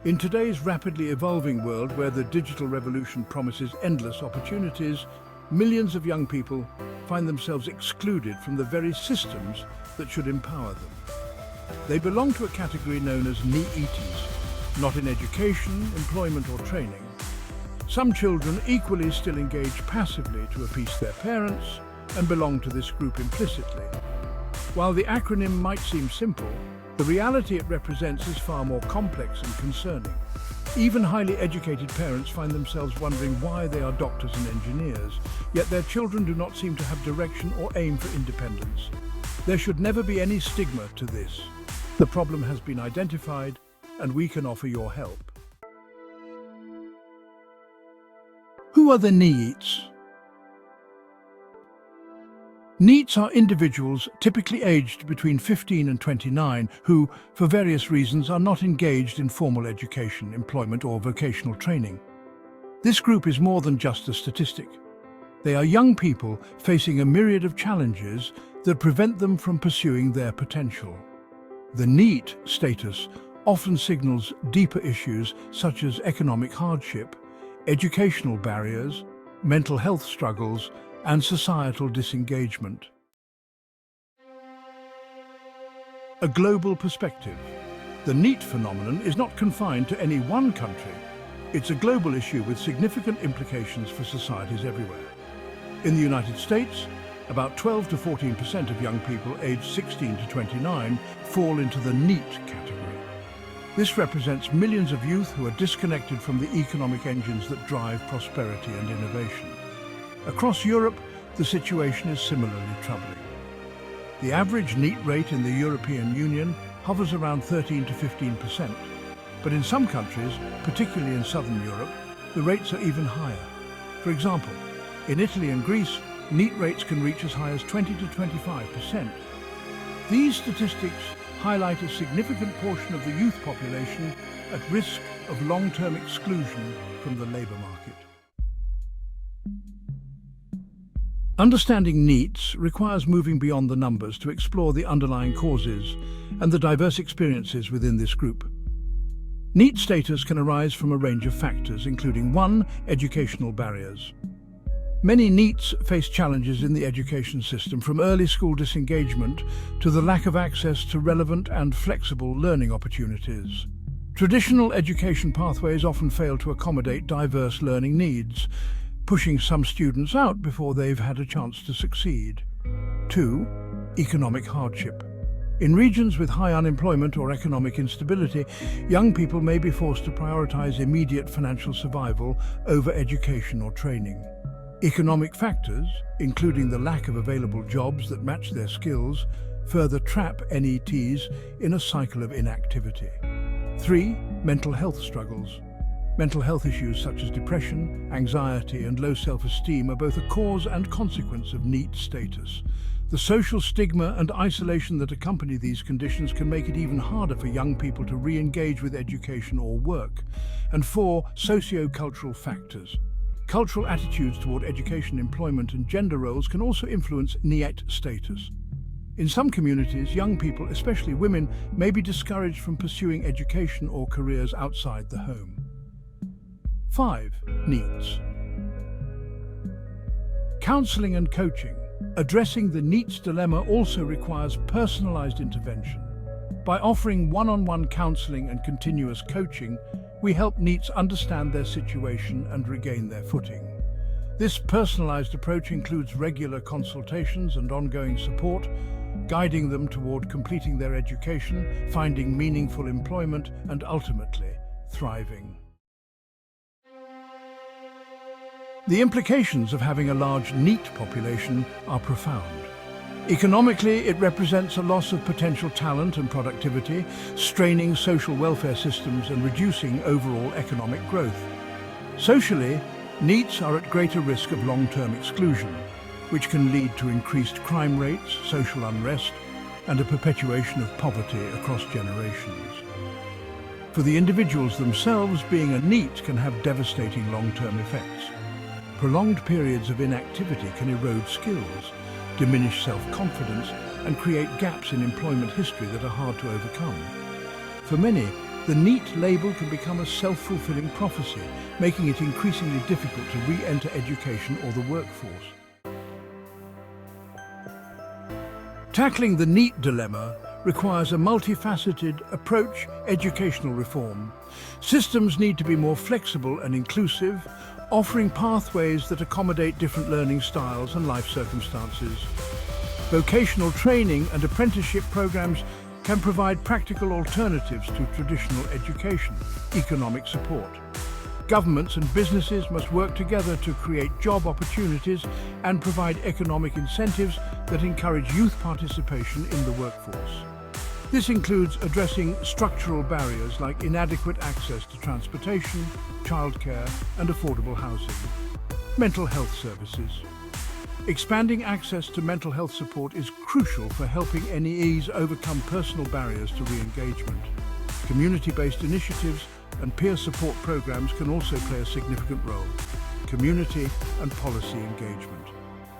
In today's rapidly evolving world where the digital revolution promises endless opportunities, millions of young people find themselves excluded from the very systems that should empower them. They belong to a category known as NEETs, not in education, employment or training. Some children equally still engage passively to appease their parents and belong to this group implicitly. While the acronym might seem simple, the reality it represents is far more complex and concerning. Even highly educated parents find themselves wondering why they are doctors and engineers, yet their children do not seem to have direction or aim for independence. There should never be any stigma to this. The problem has been identified, and we can offer your help. Who are the NEETs? NEETs are individuals typically aged between 15 and 29 who, for various reasons, are not engaged in formal education, employment or vocational training. This group is more than just a statistic. They are young people facing a myriad of challenges that prevent them from pursuing their potential. The NEET status often signals deeper issues such as economic hardship, educational barriers, mental health struggles, and societal disengagement. A global perspective. The NEET phenomenon is not confined to any one country. It's a global issue with significant implications for societies everywhere. In the United States, about 12 to 14% of young people aged 16 to 29 fall into the NEET category. This represents millions of youth who are disconnected from the economic engines that drive prosperity and innovation. Across Europe, the situation is similarly troubling. The average NEET rate in the European Union hovers around 13 to 15%, but in some countries, particularly in southern Europe, the rates are even higher. For example, in Italy and Greece, NEET rates can reach as high as 20 to 25%. These statistics highlight a significant portion of the youth population at risk of long-term exclusion from the labour market. Understanding NEETs requires moving beyond the numbers to explore the underlying causes and the diverse experiences within this group. NEET status can arise from a range of factors, including 1. Educational barriers. Many NEETs face challenges in the education system, from early school disengagement to the lack of access to relevant and flexible learning opportunities. Traditional education pathways often fail to accommodate diverse learning needs, pushing some students out before they've had a chance to succeed. 2. Economic hardship. In regions with high unemployment or economic instability, young people may be forced to prioritize immediate financial survival over education or training. Economic factors, including the lack of available jobs that match their skills, further trap NEETs in a cycle of inactivity. 3. Mental health struggles. Mental health issues such as depression, anxiety, and low self-esteem are both a cause and consequence of NEET status. The social stigma and isolation that accompany these conditions can make it even harder for young people to re-engage with education or work. And 4. Socio-cultural factors. Cultural attitudes toward education, employment, and gender roles can also influence NEET status. In some communities, young people, especially women, may be discouraged from pursuing education or careers outside the home. 5. NEETs. Counseling and coaching. Addressing the NEETs dilemma also requires personalized intervention. By offering one-on-one counseling and continuous coaching, we help NEETs understand their situation and regain their footing. This personalized approach includes regular consultations and ongoing support, guiding them toward completing their education, finding meaningful employment, and ultimately, thriving. The implications of having a large NEET population are profound. Economically, it represents a loss of potential talent and productivity, straining social welfare systems and reducing overall economic growth. Socially, NEETs are at greater risk of long-term exclusion, which can lead to increased crime rates, social unrest, and a perpetuation of poverty across generations. For the individuals themselves, being a NEET can have devastating long-term effects. Prolonged periods of inactivity can erode skills, diminish self-confidence, and create gaps in employment history that are hard to overcome. For many, The NEET label can become a self-fulfilling prophecy, making it increasingly difficult to re-enter education or the workforce. Tackling the NEET dilemma requires a multifaceted approach: educational reform. Systems need to be more flexible and inclusive, offering pathways that accommodate different learning styles and life circumstances. Vocational training and apprenticeship programs can provide practical alternatives to traditional education. Economic support. Governments and businesses must work together to create job opportunities and provide economic incentives that encourage youth participation in the workforce. This includes addressing structural barriers like inadequate access to transportation, childcare, and affordable housing. Mental health services. Expanding access to mental health support is crucial for helping NEEs overcome personal barriers to re-engagement. Community-based initiatives and peer support programs can also play a significant role. Community and policy engagement.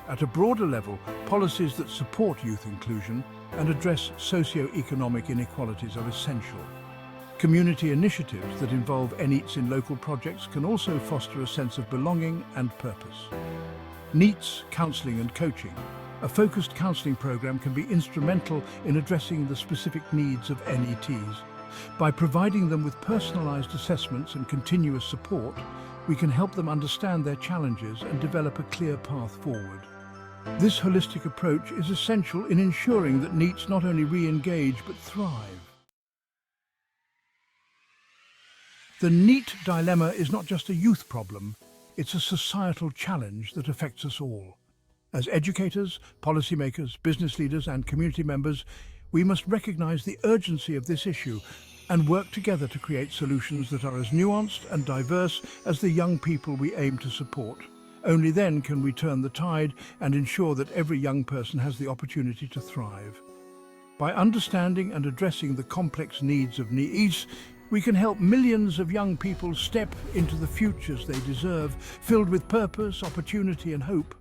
At a broader level, policies that support youth inclusion and address socio-economic inequalities are essential. Community initiatives that involve NEETs in local projects can also foster a sense of belonging and purpose. NEETs, counselling and coaching. A focused counselling program can be instrumental in addressing the specific needs of NEETs. By providing them with personalised assessments and continuous support, we can help them understand their challenges and develop a clear path forward. This holistic approach is essential in ensuring that NEETs not only re-engage but thrive. The NEET dilemma is not just a youth problem, it's a societal challenge that affects us all. As educators, policymakers, business leaders and community members, we must recognise the urgency of this issue and work together to create solutions that are as nuanced and diverse as the young people we aim to support. Only then can we turn the tide and ensure that every young person has the opportunity to thrive. By understanding and addressing the complex needs of NEETs, we can help millions of young people step into the futures they deserve, filled with purpose, opportunity and hope.